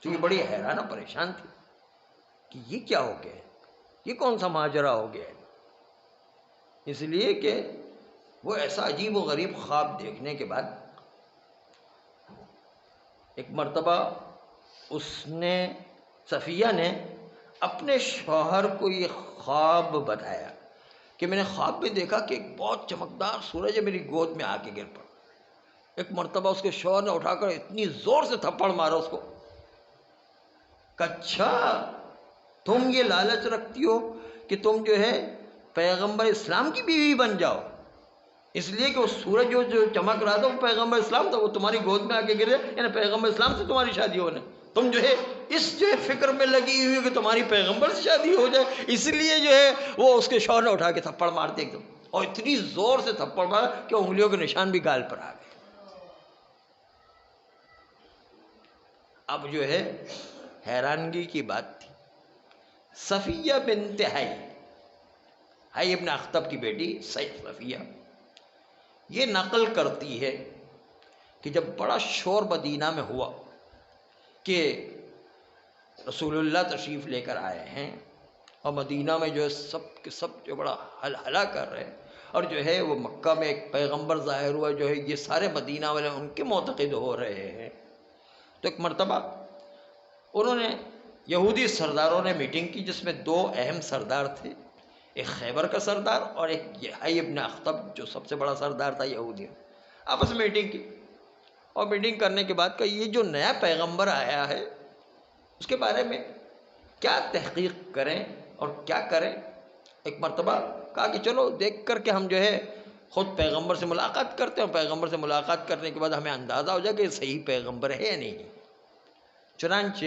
چونکہ بڑی حیران و پریشان تھی کہ یہ کیا ہو گیا، یہ کون سا ماجرا ہو گیا ہے۔ اس لیے کہ وہ ایسا عجیب و غریب خواب دیکھنے کے بعد ایک مرتبہ صفیہ نے اپنے شوہر کو یہ خواب بتایا کہ میں نے خواب میں دیکھا کہ ایک بہت چمکدار سورج ہے میری گود میں آ کے گر پڑا۔ ایک مرتبہ اس کے شوہر نے اٹھا کر اتنی زور سے تھپڑ مارا اس کو کہ اچھا تم یہ لالچ رکھتی ہو کہ تم جو ہے پیغمبر اسلام کی بیوی بن جاؤ، اس لیے کہ وہ سورج جو چمک رہا تھا وہ پیغمبر اسلام تھا، وہ تمہاری گود میں آ کے گرے، یعنی پیغمبر اسلام سے تمہاری شادی ہونے، تم جو ہے اس جو ہے فکر میں لگی ہوئی کہ تمہاری پیغمبر سے شادی ہو جائے، اس لیے جو ہے وہ اس کے شوہر نے اٹھا کے تھپڑ مارتے ایک دم، اور اتنی زور سے تھپڑ مارا کہ انگلیوں کے نشان بھی گال پر آ گئے۔ اب جو ہے حیرانگی کی بات تھی، صفیہ بنت حی ابن اخطب کی بیٹی صفیہ یہ نقل کرتی ہے کہ جب بڑا شور مدینہ میں ہوا کہ رسول اللہ تشریف لے کر آئے ہیں اور مدینہ میں جو ہے سب کے سب جو بڑا ہلا کر رہے ہیں، اور جو ہے وہ مکہ میں ایک پیغمبر ظاہر ہوا جو ہے یہ سارے مدینہ والے ان کے معتقد ہو رہے ہیں، تو ایک مرتبہ انہوں نے یہودی سرداروں نے میٹنگ کی جس میں دو اہم سردار تھے، ایک خیبر کا سردار اور ایک حی ابن اخطب جو سب سے بڑا سردار تھا یہودی، آپس میں میٹنگ کی، اور میٹنگ کرنے کے بعد کہ یہ جو نیا پیغمبر آیا ہے اس کے بارے میں کیا تحقیق کریں اور کیا کریں۔ ایک مرتبہ کہا کہ چلو دیکھ کر کے ہم جو ہے خود پیغمبر سے ملاقات کرتے ہیں، پیغمبر سے ملاقات کرنے کے بعد ہمیں اندازہ ہو جائے کہ یہ صحیح پیغمبر ہے یا نہیں۔ چنانچہ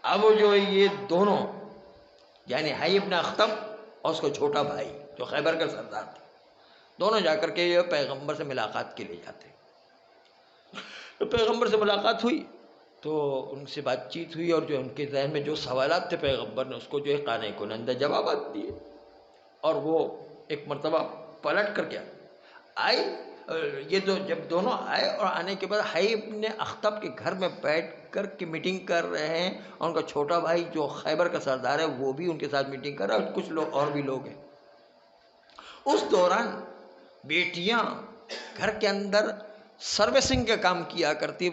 اب جو یہ دونوں یعنی حی ابن اخطب اور اس کا چھوٹا بھائی جو خیبر کا سردار تھا، دونوں جا کر کے یہ پیغمبر سے ملاقات کے لیے جاتے۔ تو پیغمبر سے ملاقات ہوئی تو ان سے بات چیت ہوئی، اور جو ان کے ذہن میں جو سوالات تھے پیغمبر نے اس کو جو ہے قانع کنندہ جوابات دیے، اور وہ ایک مرتبہ پلٹ کر کے آئے۔ یہ تو جب دونوں آئے اور آنے کے بعد حی ابن اخطب کے گھر میں بیٹھ کر کے میٹنگ کر رہے ہیں، اور ان کا چھوٹا بھائی جو خیبر کا سردار ہے وہ بھی ان کے ساتھ میٹنگ کر رہا ہے، اور کچھ لوگ اور بھی لوگ ہیں۔ اس دوران بیٹیاں گھر کے اندر سروسنگ کا کام کیا کرتی،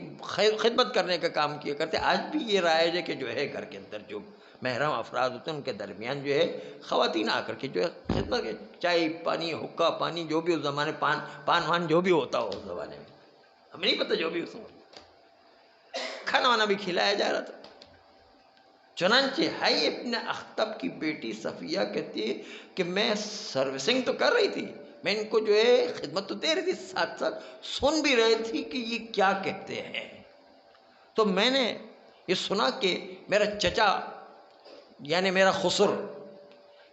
خدمت کرنے کا کام کیا کرتے۔ آج بھی یہ رائج ہے کہ جو ہے گھر کے اندر جو محرم افراد ہوتے ہیں ان کے درمیان جو ہے خواتین آ کر کے جو ہے خدمت، چائے پانی حقہ پانی جو بھی اس زمانے پان وان جو بھی ہوتا ہو اس زمانے میں، ہمیں نہیں پتہ، جو بھی اس وقت کھانا وانا بھی کھلایا جا رہا تھا۔ چنانچہ حی ابن اخطب کی بیٹی صفیہ کہتی ہے کہ میں سروسنگ تو کر رہی تھی، میں ان کو جو ہے خدمت تو دے رہی تھی، ساتھ ساتھ سن بھی رہی تھی کہ یہ کیا کہتے ہیں۔ تو میں نے یہ سنا کہ میرا چچا یعنی میرا خسر،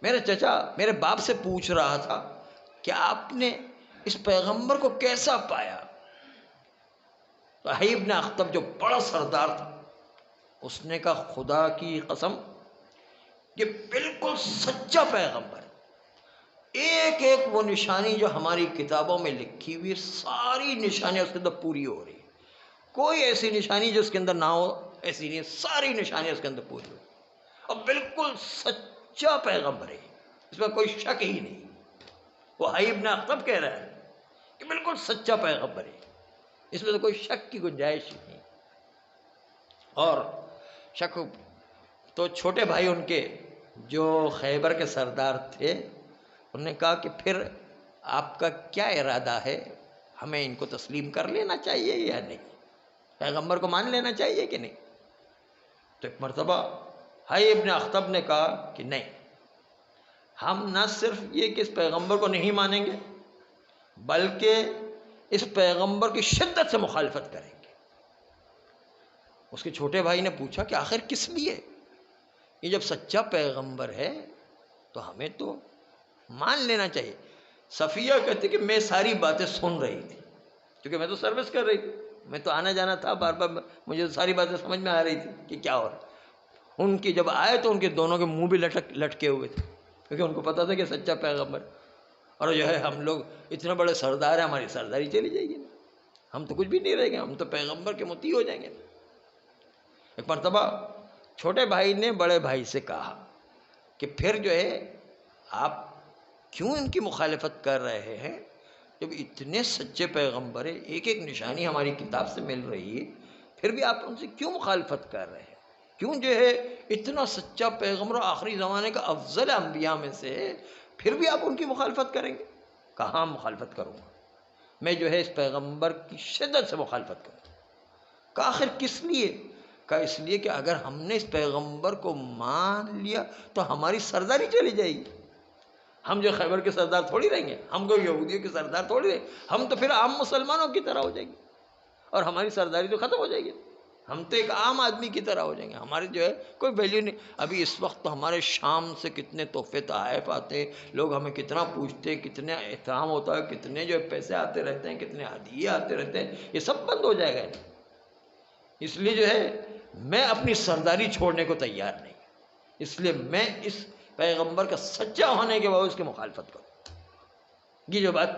میرا چچا میرے باپ سے پوچھ رہا تھا کہ آپ نے اس پیغمبر کو کیسا پایا۔ تو حی ابن اخطب جو بڑا سردار تھا اس نے کہا خدا کی قسم یہ بالکل سچا پیغمبر ہے، ایک ایک وہ نشانی جو ہماری کتابوں میں لکھی ہوئی ساری نشانیاں اس کے اندر پوری ہو رہی ہیں، کوئی ایسی نشانی جو اس کے اندر نہ ہو ایسی نہیں، ساری نشانیاں اس کے اندر پوری ہو، اور بالکل سچا پیغمبر ہے، اس میں کوئی شک ہی نہیں۔ وہ حی ابن اخطب کہہ رہا ہے کہ بالکل سچا پیغمبر ہے، اس میں تو کوئی شک کی گنجائش ہی نہیں۔ اور شک تو چھوٹے بھائی ان کے جو خیبر کے سردار تھے انہوں نے کہا کہ پھر آپ کا کیا ارادہ ہے، ہمیں ان کو تسلیم کر لینا چاہیے یا نہیں، پیغمبر کو مان لینا چاہیے کہ نہیں۔ تو ایک مرتبہ حی ابن اخطب نے کہا کہ نہیں، ہم نہ صرف یہ کہ اس پیغمبر کو نہیں مانیں گے بلکہ اس پیغمبر کی شدت سے مخالفت کریں گے۔ اس کے چھوٹے بھائی نے پوچھا کہ آخر کس لیے، یہ جب سچا پیغمبر ہے تو ہمیں تو مان لینا چاہیے۔ صفیہ کہتی کہ میں ساری باتیں سن رہی تھی کیونکہ میں تو سروس کر رہی تھی، میں تو آنا جانا تھا، بار بار مجھے ساری باتیں سمجھ میں آ رہی تھی کہ کیا ہو رہا۔ ان کی جب آئے تو ان کے دونوں کے منہ بھی لٹکے ہوئے تھے کیونکہ ان کو پتا تھا کہ سچا پیغمبر، اور جو ہے ہم لوگ اتنے بڑے سردار ہیں، ہماری سرداری چلی جائے گی، ہم تو کچھ بھی نہیں رہیں گے، ہم تو پیغمبر کے مطیع ہو جائیں گے۔ ایک مرتبہ چھوٹے بھائی نے بڑے بھائی سے کہا کہ پھر جو ہے آپ کیوں ان کی مخالفت کر رہے ہیں جب اتنے سچے پیغمبر ہیں، ایک ایک نشانی ہماری کتاب سے مل رہی ہے، پھر بھی آپ ان سے کیوں مخالفت کر رہے ہیں؟ کیوں جو ہے اتنا سچا پیغمبر آخری زمانے کا افضل انبیاء میں سے ہے، پھر بھی آپ ان کی مخالفت کریں گے؟ کہاں مخالفت کروں گا، میں جو ہے اس پیغمبر کی شدت سے مخالفت کروں گا۔ کہ آخر کس لیے؟ کہ اس لیے کہ اگر ہم نے اس پیغمبر کو مان لیا تو ہماری سرداری چلی جائے گی، ہم جو خیبر کے سردار تھوڑی رہیں گے، ہم کو یہودیوں کے سردار تھوڑی رہیں گے، ہم تو پھر عام مسلمانوں کی طرح ہو جائیں گے اور ہماری سرداری تو ختم ہو جائے گی، ہم تو ایک عام آدمی کی طرح ہو جائیں گے، ہمارے جو ہے کوئی ویلیو نہیں۔ ابھی اس وقت تو ہمارے شام سے کتنے تحفے تحائف آتے ہیں، لوگ ہمیں کتنا پوچھتے ہیں، کتنے احترام ہوتا ہے، کتنے جو ہے پیسے آتے رہتے ہیں، کتنے ہدیے آتے رہتے ہیں، یہ سب بند ہو جائے گا۔ اس لیے جو ہے میں اپنی سرداری چھوڑنے کو تیار نہیں، اس لیے میں اس پیغمبر کا سچا ہونے کے باوجود اس کی مخالفت کروں۔ یہ جو بات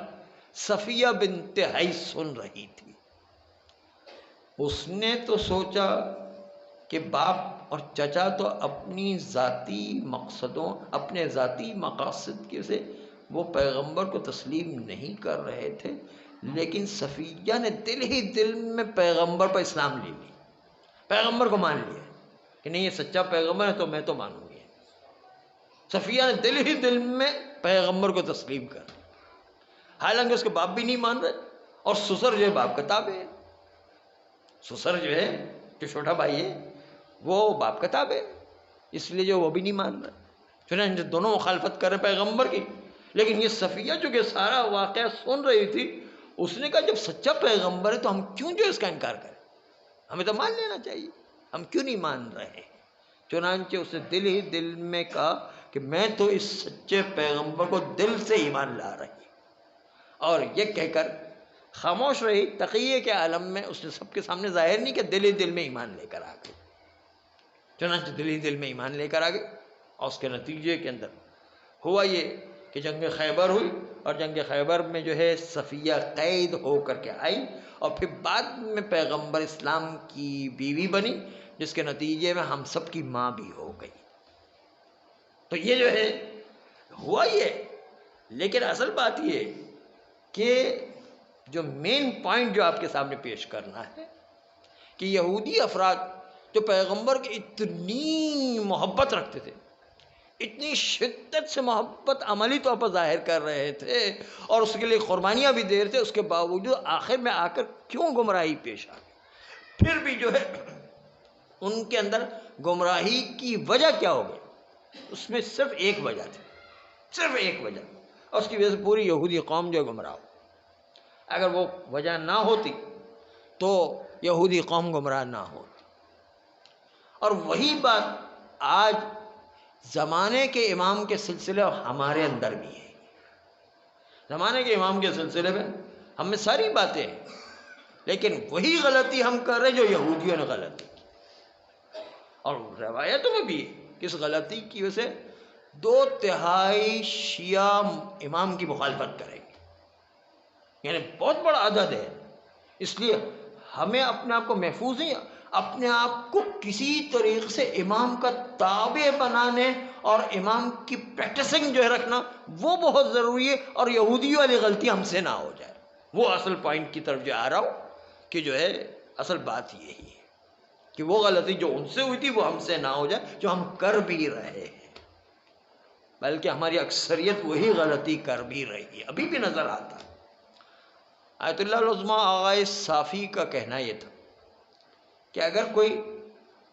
صفیہ بنت حی سن رہی تھی، اس نے تو سوچا کہ باپ اور چچا تو اپنی ذاتی مقصدوں، اپنے ذاتی مقاصد کے سے وہ پیغمبر کو تسلیم نہیں کر رہے تھے، لیکن صفیہ نے دل ہی دل میں پیغمبر پر اسلام لے لی، پیغمبر کو مان لیا کہ نہیں یہ سچا پیغمبر ہے تو میں تو مانوں گی۔ صفیہ نے دل ہی دل میں پیغمبر کو تسلیم کر، حالانکہ اس کے باپ بھی نہیں مان رہے، اور سسر جو ہے باپ کا تابع ہے، سسر جو ہے جو چھوٹا بھائی ہے وہ باپ کا تابع ہے، اس لیے جو وہ بھی نہیں مان رہا، چنانچہ دونوں مخالفت کر رہے پیغمبر کی۔ لیکن یہ صفیہ جو کہ سارا واقعہ سن رہی تھی، اس نے کہا جب سچا پیغمبر ہے تو ہم کیوں جو اس کا انکار کریں، ہمیں تو مان لینا چاہیے، ہم کیوں نہیں مان رہے؟ چنانچہ اس نے دل ہی دل میں کہا کہ میں تو اس سچے پیغمبر کو دل سے ایمان لا رہی، اور یہ کہہ کر خاموش رہی۔ تقیے کے عالم میں اس نے سب کے سامنے ظاہر نہیں کہ دل ہی دل میں ایمان لے کر آ گئی، چنانچہ دل ہی دل میں ایمان لے کر آ گئی، اور اس کے نتیجے کے اندر ہوا یہ کہ جنگ خیبر ہوئی، اور جنگ خیبر میں جو ہے صفیہ قید ہو کر کے آئی، اور پھر بعد میں پیغمبر اسلام کی بیوی بنی، جس کے نتیجے میں ہم سب کی ماں بھی ہو گئی۔ تو یہ جو ہے ہوا یہ، لیکن اصل بات یہ کہ جو مین پوائنٹ جو آپ کے سامنے پیش کرنا ہے کہ یہودی افراد جو پیغمبر کی اتنی محبت رکھتے تھے، اتنی شدت سے محبت عملی طور پر ظاہر کر رہے تھے اور اس کے لیے قربانیاں بھی دے رہے تھے، اس کے باوجود آخر میں آ کر کیوں گمراہی پیش آ گئی؟ پھر بھی جو ہے ان کے اندر گمراہی کی وجہ کیا ہو گئی؟ اس میں صرف ایک وجہ تھی، صرف ایک وجہ، اور اس کی وجہ سے پوری یہودی قوم جو گمراہ ہو۔ اگر وہ وجہ نہ ہوتی تو یہودی قوم گمراہ نہ ہوتی۔ اور وہی بات آج زمانے کے امام کے سلسلے اور ہمارے اندر بھی ہے۔ زمانے کے امام کے سلسلے میں ہم میں ساری باتیں ہیں، لیکن وہی غلطی ہم کر رہے جو یہودیوں نے غلطی کی، اور روایتوں میں بھی اس غلطی کی وجہ سے 2/3 شیعہ امام کی مخالفت کریں گے، یعنی بہت بڑا عدد ہے۔ اس لیے ہمیں اپنے آپ کو محفوظ نہیں، اپنے آپ کو کسی طریقے سے امام کا تابع بنانے اور امام کی پریکٹسنگ جو ہے رکھنا وہ بہت ضروری ہے، اور یہودیوں والی غلطی ہم سے نہ ہو جائے۔ وہ اصل پوائنٹ کی طرف جو آ رہا ہوں کہ جو ہے اصل بات یہی ہے کہ وہ غلطی جو ان سے ہوئی تھی وہ ہم سے نہ ہو جائے، جو ہم کر بھی رہے ہیں، بلکہ ہماری اکثریت وہی غلطی کر بھی رہی ہے، ابھی بھی نظر آتا ہے۔ آیت اللہ العظمیٰ آغا صافی کا کہنا یہ تھا کہ اگر کوئی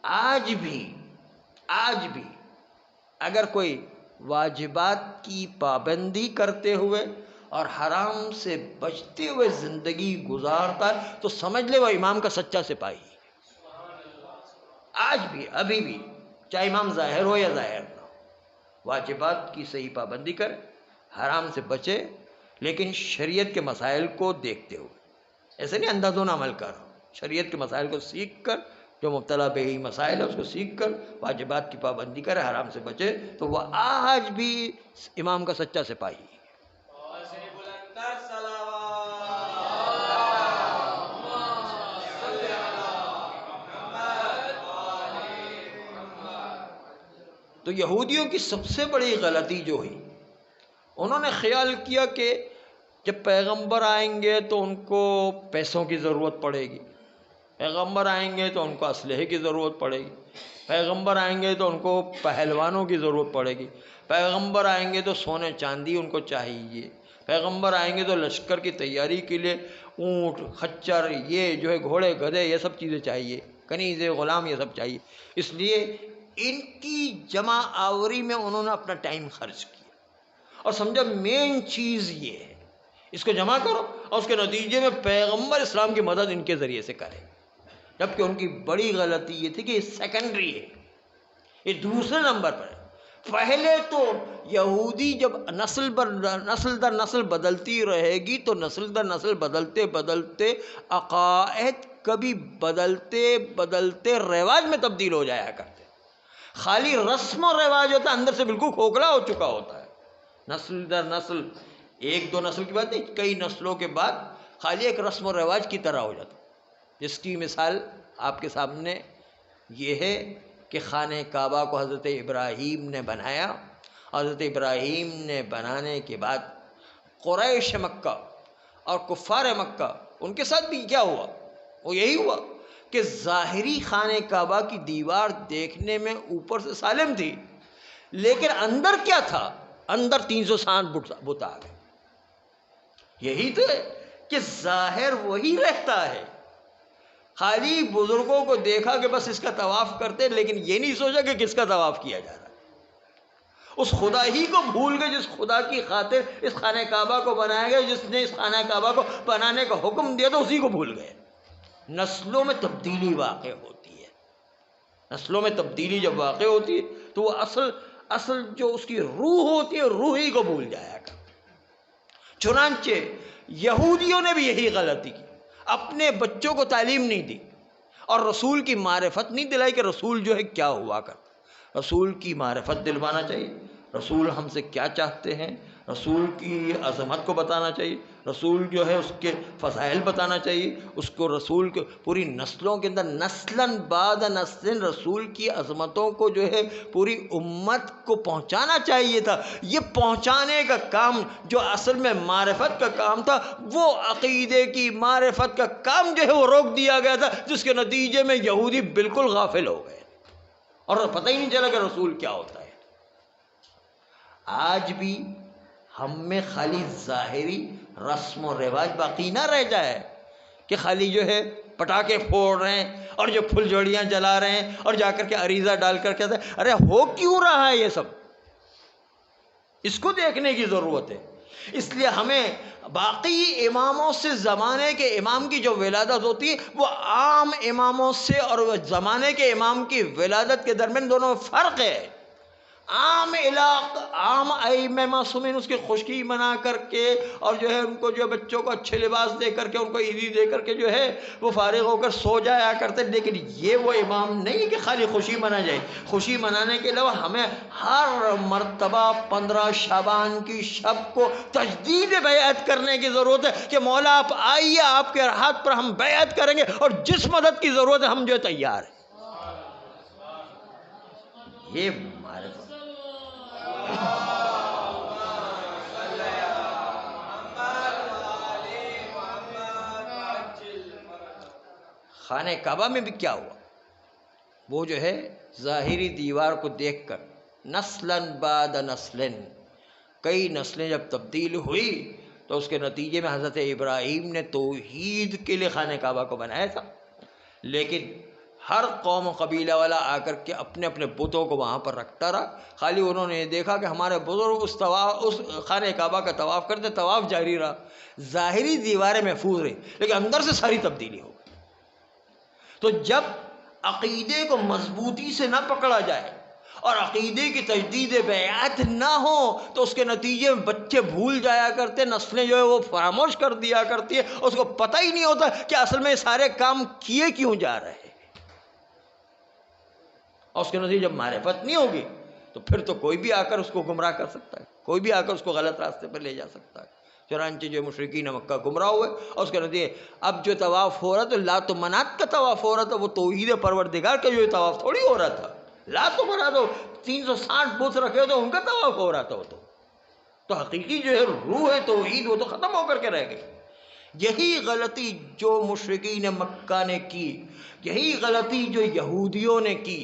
آج بھی اگر کوئی واجبات کی پابندی کرتے ہوئے اور حرام سے بچتے ہوئے زندگی گزارتا ہے تو سمجھ لے وہ امام کا سچا سپاہی ہے۔ آج بھی، ابھی بھی، چاہے امام ظاہر ہو یا ظاہر نہ ہو، واجبات کی صحیح پابندی کرے، حرام سے بچے، لیکن شریعت کے مسائل کو دیکھتے ہوئے، ایسے نہیں اندھادھند عمل کر، شریعت کے مسائل کو سیکھ کر، جو مبتلا بہی مسائل ہے اس کو سیکھ کر واجبات کی پابندی کرے، حرام سے بچے، تو وہ آج بھی امام کا سچا سپاہی ہے۔ تو یہودیوں کی سب سے بڑی غلطی جو ہوئی، انہوں نے خیال کیا کہ جب پیغمبر آئیں گے تو ان کو پیسوں کی ضرورت پڑے گی، پیغمبر آئیں گے تو ان کو اسلحے کی ضرورت پڑے گی، پیغمبر آئیں گے تو ان کو پہلوانوں کی ضرورت پڑے گی، پیغمبر آئیں گے تو سونے چاندی ان کو چاہیے، پیغمبر آئیں گے تو لشکر کی تیاری کے لیے اونٹ خچر یہ جو ہے گھوڑے گدھے یہ سب چیزیں چاہیے، کنیزیں غلام یہ سب چاہیے۔ اس لیے ان کی جمع آوری میں انہوں نے اپنا ٹائم خرچ کیا اور سمجھا مین چیز یہ ہے، اس کو جمع کرو اور اس کے نتیجے میں پیغمبر اسلام کی مدد ان کے ذریعے سے کرے، جبکہ ان کی بڑی غلطی یہ تھی کہ یہ سیکنڈری ہے، یہ دوسرے نمبر پر ہے۔ پہلے تو یہودی جب نسل در نسل بدلتی رہے گی تو نسل در نسل بدلتے بدلتے عقائد کبھی بدلتے بدلتے رواج میں تبدیل ہو جایا کرتے، خالی رسم و رواج ہوتا ہے، اندر سے بالکل کھوکھلا ہو چکا ہوتا ہے۔ نسل در نسل، ایک دو نسل کی بات نہیں، کئی نسلوں کے بعد خالی ایک رسم و رواج کی طرح ہو جاتا، جس کی مثال آپ کے سامنے یہ ہے کہ خانہ کعبہ کو حضرت ابراہیم نے بنایا، حضرت ابراہیم نے بنانے کے بعد قریش مکہ اور کفار مکہ ان کے ساتھ بھی کیا ہوا؟ وہ یہی ہوا کہ ظاہری خانہ کعبہ کی دیوار دیکھنے میں اوپر سے سالم تھی، لیکن اندر کیا تھا؟ اندر 360 بت آ گئے۔ یہی تو ہے کہ ظاہر وہی رہتا ہے، خالی بزرگوں کو دیکھا کہ بس اس کا طواف کرتے، لیکن یہ نہیں سوچا کہ کس کا طواف کیا جا رہا ہے، اس خدا ہی کو بھول گئے جس خدا کی خاطر اس خانہ کعبہ کو بنایا گیا، جس نے اس خانہ کعبہ کو بنانے کا حکم دیا تھا، اسی کو بھول گئے۔ نسلوں میں تبدیلی واقع ہوتی ہے، نسلوں میں تبدیلی جب واقع ہوتی ہے تو وہ اصل جو اس کی روح ہوتی ہے، روح ہی کو بھول جایا کرتا۔ چنانچہ یہودیوں نے بھی یہی غلطی کی، اپنے بچوں کو تعلیم نہیں دی اور رسول کی معرفت نہیں دلائی کہ رسول جو ہے کیا ہوا کرتا۔ رسول کی معرفت دلوانا چاہیے، رسول ہم سے کیا چاہتے ہیں، رسول کی عظمت کو بتانا چاہیے، رسول جو ہے اس کے فضائل بتانا چاہیے، اس کو رسول کے پوری نسلوں کے اندر نسلاً بعد نسل رسول کی عظمتوں کو جو ہے پوری امت کو پہنچانا چاہیے تھا۔ یہ پہنچانے کا کام جو اصل میں معرفت کا کام تھا، وہ عقیدے کی معرفت کا کام جو ہے وہ روک دیا گیا تھا، جس کے نتیجے میں یہودی بالکل غافل ہو گئے اور پتہ ہی نہیں چلا کہ رسول کیا ہوتا ہے۔ آج بھی ہم میں خالی ظاہری رسم و رواج باقی نہ رہ جائے کہ خالی جو ہے پٹاخے پھوڑ رہے ہیں اور جو پھل جھڑیاں جلا رہے ہیں اور جا کر کے عریضہ ڈال کر کے، ارے ہو کیوں رہا ہے یہ سب؟ اس کو دیکھنے کی ضرورت ہے۔ اس لیے ہمیں باقی اماموں سے زمانے کے امام کی جو ولادت ہوتی ہے وہ عام اماموں سے اور زمانے کے امام کی ولادت کے درمیان دونوں میں فرق ہے۔ عام ائمہ معصومین اس کی خوشی منا کر کے اور جو ہے ان کو جو بچوں کو اچھے لباس دے کر کے ان کو عیدی دے کر کے جو ہے وہ فارغ ہو کر سو جایا کرتے، لیکن یہ وہ امام نہیں کہ خالی خوشی منا جائے۔ خوشی منانے کے علاوہ ہمیں ہر مرتبہ 15 شعبان کی شب کو تجدید بیعت کرنے کی ضرورت ہے کہ مولا آپ آئیے، آپ کے ہاتھ پر ہم بیعت کریں گے اور جس مدد کی ضرورت ہے ہم جو تیار ہیں۔ یہ معرفت خانہ کعبہ میں بھی کیا ہوا؟ وہ جو ہے ظاہری دیوار کو دیکھ کر نسلاً بعد نسلن، کئی نسلیں جب تبدیل ہوئی تو اس کے نتیجے میں حضرت ابراہیم نے توحید کے لیے خانہ کعبہ کو بنایا تھا، لیکن ہر قوم و قبیلہ والا آ کر کے اپنے اپنے بتوں کو وہاں پر رکھتا رہا۔ خالی انہوں نے دیکھا کہ ہمارے بزرگ اس خانہ کعبہ کا طواف کرتے، طواف جاری رہا، ظاہری دیواریں محفوظ رہی لیکن اندر سے ساری تبدیلی ہو گئی۔ تو جب عقیدے کو مضبوطی سے نہ پکڑا جائے اور عقیدے کی تجدید بیعت نہ ہو تو اس کے نتیجے میں بچے بھول جایا کرتے، نسلیں جو ہے وہ فراموش کر دیا کرتی ہے، اس کو پتہ ہی نہیں ہوتا کہ اصل میں سارے کام کیے کیوں جا رہے ہیں، اور اس کے نتیجے جب معرفت نہیں ہوگی تو پھر تو کوئی بھی آ کر اس کو گمراہ کر سکتا ہے، کوئی بھی آ کر اس کو غلط راستے پر لے جا سکتا ہے۔ چنانچہ جو مشرکین مکہ گمراہ ہوئے اور اس کے نتیجے اب جو طواف ہو رہا تھا لات و منات کا طواف ہو رہا تھا، وہ توحید پروردگار کا جو طواف تھوڑی ہو رہا تھا، لا تو بنا دو، 360 بت رکھے ہو تو ان کا طواف ہو رہا تھا، وہ تو حقیقی جو ہے روح ہے توحید وہ تو ختم ہو کر کے رہ گئی۔ یہی غلطی جو مشرکین مکہ نے کی، یہی غلطی جو یہودیوں نے کی،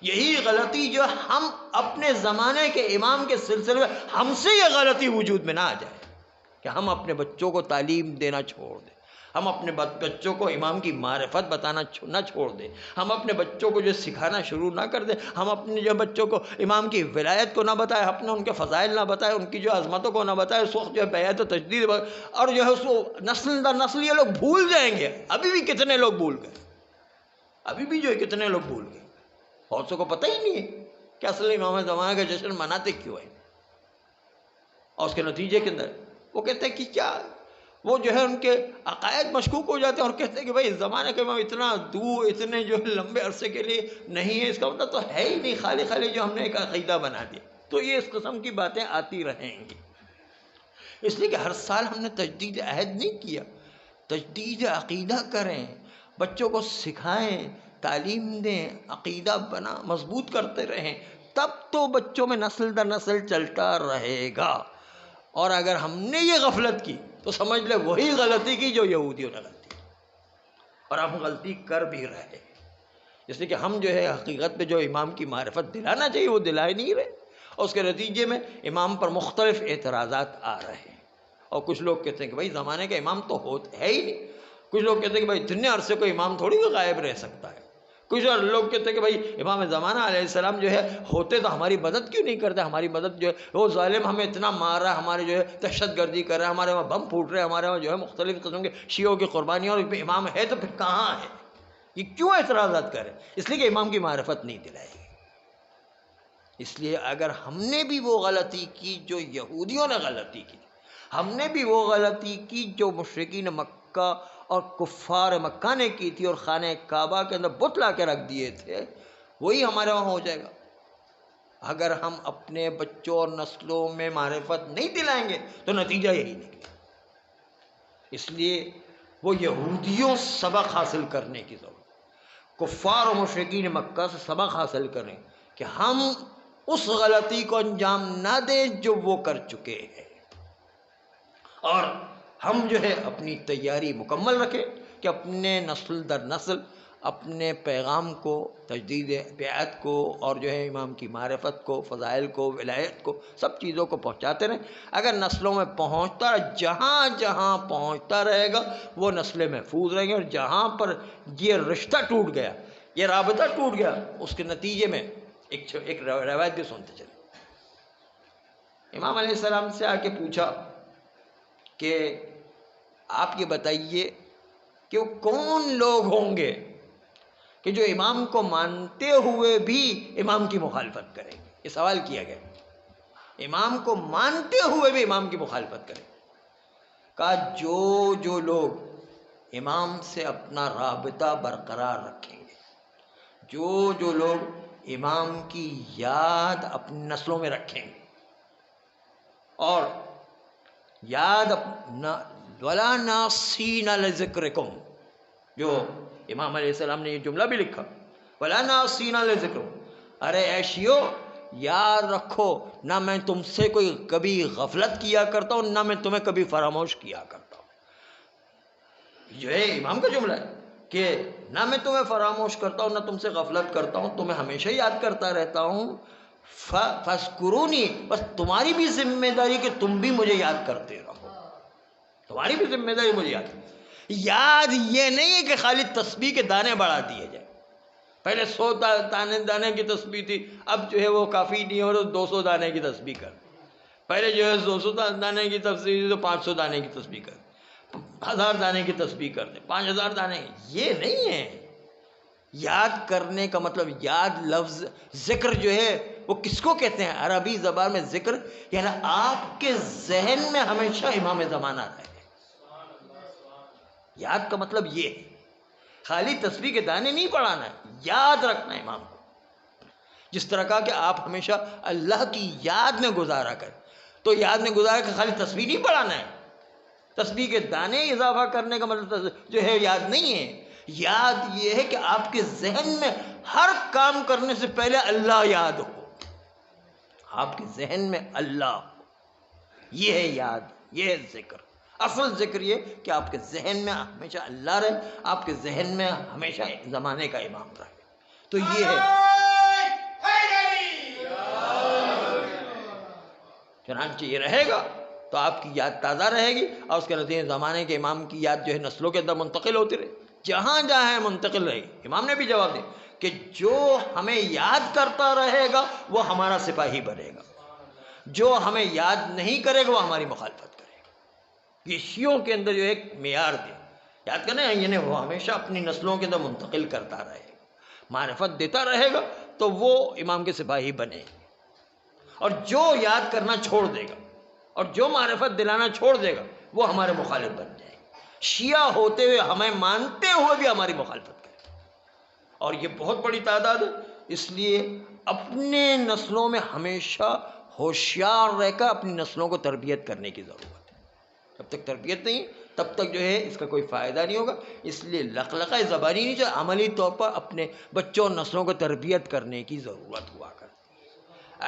یہی غلطی جو ہم اپنے زمانے کے امام کے سلسلے میں، ہم سے یہ غلطی وجود میں نہ آ جائے کہ ہم اپنے بچوں کو تعلیم دینا چھوڑ دیں، ہم اپنے بچوں کو امام کی معرفت بتانا نہ چھوڑ دیں، ہم اپنے بچوں کو جو سکھانا شروع نہ کر دیں، ہم اپنے جو بچوں کو امام کی ولایت کو نہ بتائیں، اپنے ان کے فضائل نہ بتائیں، ان کی جو عظمتوں کو نہ بتائیں، اس وقت جو ہے بیعت و تجدید اور جو ہے اس کو نسل در نسل یہ لوگ بھول جائیں گے۔ ابھی بھی کتنے لوگ بھول گئے، ابھی بھی جو ہے کتنے لوگ بھول گئے، بہت سے کو پتہ ہی نہیں ہے کہ اصل امام زمانہ کا جشن مناتے کیوں ہیں، اور اس کے نتیجے کے اندر وہ کہتے ہیں کہ کیا وہ جو ہے ان کے عقائد مشکوک ہو جاتے ہیں اور کہتے ہیں کہ بھائی اس زمانے کے امام اتنا دور اتنے جو ہے لمبے عرصے کے لیے نہیں ہے، اس کا مطلب تو ہے ہی نہیں، خالی خالی جو ہم نے ایک عقیدہ بنا دیا۔ تو یہ اس قسم کی باتیں آتی رہیں گی، اس لیے کہ ہر سال ہم نے تجدید عہد نہیں کیا، تجدید عقیدہ کریں، بچوں کو سکھائیں، تعلیم دیں، عقیدہ بنا مضبوط کرتے رہیں، تب تو بچوں میں نسل در نسل چلتا رہے گا۔ اور اگر ہم نے یہ غفلت کی تو سمجھ لے وہی غلطی کی جو یہودیوں نے غلطی کی، اور ہم غلطی کر بھی رہے، اس لیے کہ ہم جو ہے حقیقت پہ جو امام کی معرفت دلانا چاہیے وہ دلائے نہیں رہے، اور اس کے نتیجے میں امام پر مختلف اعتراضات آ رہے ہیں۔ اور کچھ لوگ کہتے ہیں کہ بھائی زمانے کا امام تو ہے ہی نہیں، کچھ لوگ کہتے ہیں کہ بھائی اتنے عرصے کو امام تھوڑی بھی غائب رہ سکتا ہے، کچھ اور لوگ کہتے ہیں کہ بھائی امام زمانہ علیہ السلام جو ہے ہوتے تو ہماری مدد کیوں نہیں کرتے، ہماری مدد جو ہے وہ ظالم ہمیں اتنا مار رہا ہے، ہمارے جو ہے دہشت گردی کر رہا ہے، ہمارے وہاں بم پھوٹ رہے ہیں، ہمارے وہاں جو ہے مختلف قسم کے شیعوں کی قربانیاں، اور امام ہے تو پھر کہاں ہے، یہ کیوں اعتراضات کریں؟ اس لیے کہ امام کی معرفت نہیں دلائے گی۔ اس لیے اگر ہم نے بھی وہ غلطی کی جو یہودیوں نے غلطی کی، ہم نے بھی وہ غلطی کی جو مشرکین مکہ اور کفار مکہ نے کی تھی، اور خانہ کعبہ کے اندر بت لا کے رکھ دیے تھے، وہی ہمارے وہاں ہو جائے گا اگر ہم اپنے بچوں اور نسلوں میں معرفت نہیں دلائیں گے تو نتیجہ یہی نکلے۔ اس لیے وہ یہودیوں سبق حاصل کرنے کی ضرورت، کفار و مشرکین مکہ سے سبق حاصل کریں کہ ہم اس غلطی کو انجام نہ دیں جو وہ کر چکے ہیں، اور ہم جو ہے اپنی تیاری مکمل رکھیں کہ اپنے نسل در نسل اپنے پیغام کو، تجدید بیعت کو، اور جو ہے امام کی معرفت کو، فضائل کو، ولایت کو، سب چیزوں کو پہنچاتے رہیں۔ اگر نسلوں میں پہنچتا رہے، جہاں جہاں پہنچتا رہے گا وہ نسلیں محفوظ رہیں گی، اور جہاں پر یہ رشتہ ٹوٹ گیا، یہ رابطہ ٹوٹ گیا، اس کے نتیجے میں ایک روایت بھی سنتے چلے۔ امام علیہ السلام سے آ کے پوچھا کہ آپ یہ بتائیے کہ وہ کون لوگ ہوں گے کہ جو امام کو مانتے ہوئے بھی امام کی مخالفت کریں گے؟ یہ سوال کیا گیا، امام کو مانتے ہوئے بھی امام کی مخالفت کریں گے؟ کہا جو لوگ امام سے اپنا رابطہ برقرار رکھیں گے، جو لوگ امام کی یاد اپنی نسلوں میں رکھیں گے، اور یاد وَلَا نَاصِينَ لِذِكْرِكُمْ، جو امام علیہ السلام نے یہ جملہ بھی لکھا، وَلَا نَاصِينَ لِذِكْرِكُمْ، ارے اے شیعو یاد رکھو، نہ میں تم سے کوئی کبھی غفلت کیا کرتا ہوں، نہ میں تمہیں کبھی فراموش کیا کرتا ہوں۔ جو ہے امام کا جملہ ہے کہ نہ میں تمہیں فراموش کرتا ہوں، نہ تم سے غفلت کرتا ہوں، تمہیں ہمیشہ یاد کرتا رہتا ہوں، فَاذْكُرُونِي، بس تمہاری بھی ذمہ داری کہ تم بھی مجھے یاد کرتے رہو، تمہاری بھی ذمہ داری مجھے یاد کرتے۔ یاد یہ نہیں ہے کہ خالی تسبیح کے دانے بڑھا دیے جائیں، پہلے 100 دانے کی تسبیح تھی، اب جو ہے وہ کافی نہیں ہو رہا 200 دانے کی تسبیح کر، پہلے جو ہے 200 دانے کی تسبیح تھی تو 500 دانے کی تسبیح کر، 1000 دانے کی تسبیح کر دیں، 5000 دانے، یہ نہیں ہے۔ یاد کرنے کا مطلب، یاد لفظ ذکر جو ہے وہ کس کو کہتے ہیں؟ عربی زبان میں ذکر یعنی آپ کے ذہن میں ہمیشہ امام زمانہ رہے۔ یاد کا مطلب یہ ہے، خالی تسبیح کے دانے نہیں پڑھانا ہے، یاد رکھنا ہے امام کو، جس طرح کا کہ آپ ہمیشہ اللہ کی یاد میں گزارا کریں۔ تو یاد میں گزارا کہ خالی تسبیح نہیں پڑھانا ہے، تسبیح کے دانے اضافہ کرنے کا مطلب جو ہے یاد نہیں ہے۔ یاد یہ ہے کہ آپ کے ذہن میں ہر کام کرنے سے پہلے اللہ یاد ہو، آپ کے ذہن میں اللہ ہو، یہ ہے یاد، یہ ہے ذکر۔ اصل ذکر یہ کہ آپ کے ذہن میں ہمیشہ اللہ رہے، آپ کے ذہن میں ہمیشہ زمانے کا امام رہے، تو یہ ہے۔ چنانچہ یہ رہے گا تو آپ کی یاد تازہ رہے گی، اور اس کے نتیجے زمانے کے امام کی یاد جو ہے نسلوں کے اندر منتقل ہوتی رہے، جہاں جہاں ہے منتقل رہے گی۔ امام نے بھی جواب دیا کہ جو ہمیں یاد کرتا رہے گا وہ ہمارا سپاہی بنے گا، جو ہمیں یاد نہیں کرے گا وہ ہماری مخالفت کرے گا۔ یہ شیعوں کے اندر جو ایک معیار دیا، یاد کرنا ہے، یعنی وہ ہمیشہ اپنی نسلوں کے اندر منتقل کرتا رہے گا، معرفت دیتا رہے گا تو وہ امام کے سپاہی بنے گا، اور جو یاد کرنا چھوڑ دے گا اور جو معرفت دلانا چھوڑ دے گا وہ ہمارے مخالف بن جائے گا۔ شیعہ ہوتے ہوئے ہمیں مانتے ہوئے بھی ہماری مخالفت کرے گا، اور یہ بہت بڑی تعداد ہے۔ اس لیے اپنے نسلوں میں ہمیشہ ہوشیار رہ کر اپنی نسلوں کو تربیت کرنے کی ضرورت ہے۔ جب تک تربیت نہیں تب تک جو ہے اس کا کوئی فائدہ نہیں ہوگا۔ اس لیے لقلقہ زبانی نہیں چاہیے، عملی طور پر اپنے بچوں اور نسلوں کو تربیت کرنے کی ضرورت ہوا کرتی ہے۔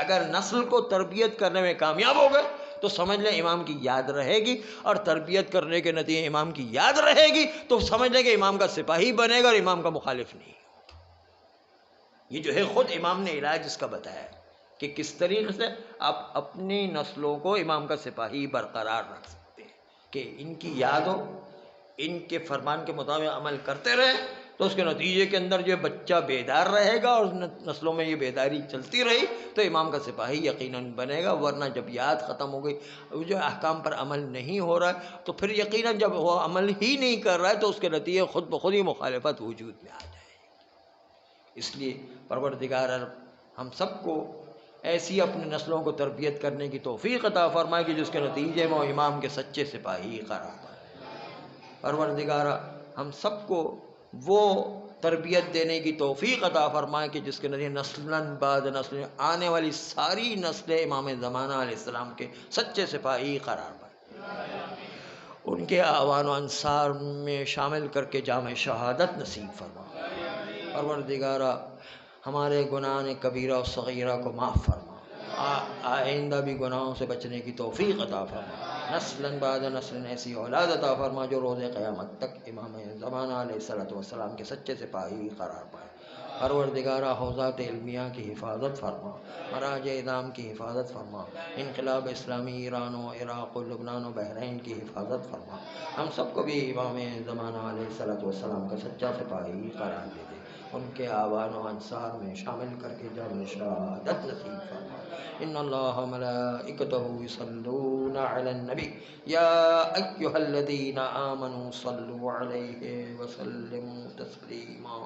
اگر نسل کو تربیت کرنے میں کامیاب ہو گئے تو سمجھ لیں امام کی یاد رہے گی، اور تربیت کرنے کے نتیجے امام کی یاد رہے گی تو سمجھ لیں کہ امام کا سپاہی بنے گا اور امام کا مخالف نہیں ہوگا۔ یہ جو ہے خود امام نے علاج اس کا بتایا کہ کس طریقے سے آپ اپنی نسلوں کو امام کا سپاہی برقرار رکھ سکتے ہیں، کہ ان کی یاد ہو، ان کے فرمان کے مطابق عمل کرتے رہیں، تو اس کے نتیجے کے اندر جو بچہ بیدار رہے گا، اور نسلوں میں یہ بیداری چلتی رہی تو امام کا سپاہی یقیناً بنے گا۔ ورنہ جب یاد ختم ہو گئی، جو احکام پر عمل نہیں ہو رہا ہے، تو پھر یقیناً جب وہ عمل ہی نہیں کر رہا ہے تو اس کے نتیجے خود بخود ہی مخالفت وجود میں آ جائے گی۔ اس لیے پروردگار ہم سب کو ایسی اپنے نسلوں کو تربیت کرنے کی توفیق عطا فرمائے کہ جس کے نتیجے میں وہ امام کے سچے سپاہی قرار پائے۔ پروردگار ہم سب کو وہ تربیت دینے کی توفیق عطا فرمائے کہ جس کے نتیجے نسلاً بعد نسل آنے والی ساری نسلیں امام زمانہ علیہ السلام کے سچے سپاہی قرار پائے، ان کے اعوان و انصار میں شامل کر کے جامع شہادت نصیب فرما۔ پروردگارہ ہمارے گناہ کبیرہ و صغیرہ کو معاف فرما، آئندہ بھی گناہوں سے بچنے کی توفیق عطا فرما، نسلاً بعد نسل ایسی اولاد عطا فرما جو روز قیامت تک امام زمانہ علیہ السلام کے سچے سپاہی قرار پائے۔ پروردگارہ حوزات علمیہ کی حفاظت فرما، مراجع اعظام کی حفاظت فرما، انقلاب اسلامی ایران و عراق و لبنان و بحرین کی حفاظت فرما، ہم سب کو بھی امام زمانہ علیہ السلام کا سچا سپاہی قرار دے دے، ان کے اعوان و انصار میں شامل کر کے جامع شہادت نصیب فرما۔ ان اللہ ملائکتہ یصلون علی النبی یا ایھا الذین آمنوا صلوا علیہ وسلموا تسلیما۔